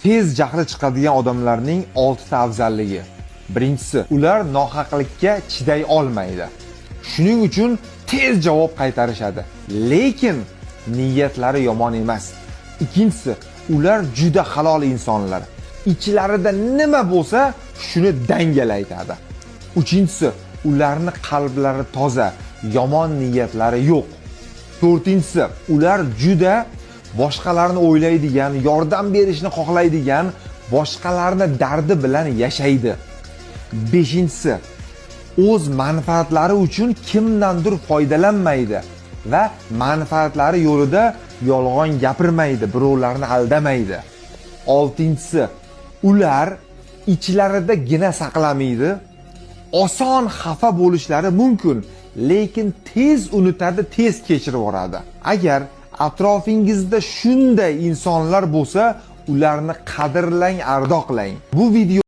Tez jahli chiqadigan odamlarning 6 ta afzalligi. Birinchisi, ular nohaqlikka chiday olmaydi. Shuning uchun tez javob qaytarishadi, lekin niyatlari yomon emas. Ikkinchisi, ular juda halol insonlar. Ichlarida nima bo'lsa, shuni dangal aytadi. Uchinchisi, ularning qalblari toza, yomon niyatlari yo'q. To'rtinchisi, ular juda boshqalarni o'ylaydigan, yordam berishni xohlaydigan, boshqalarning dardi bilan yashaydi. Beshinchisi, o'z manfaatlari uchun kimdandir foydalanmaydi va manfaatlari yo'lida yolg'on gapirmaydi, birovlarni aldamaydi. Oltinchisi, ular ichlarida gina saqlamaydi. Oson xafa bo'lishlari mumkin, lekin tez unutadi, tez kechirib yuboradi. Agar atrofingizda shunday insonlar bo'lsa, ularni qadrlang, ardoqlang. Bu video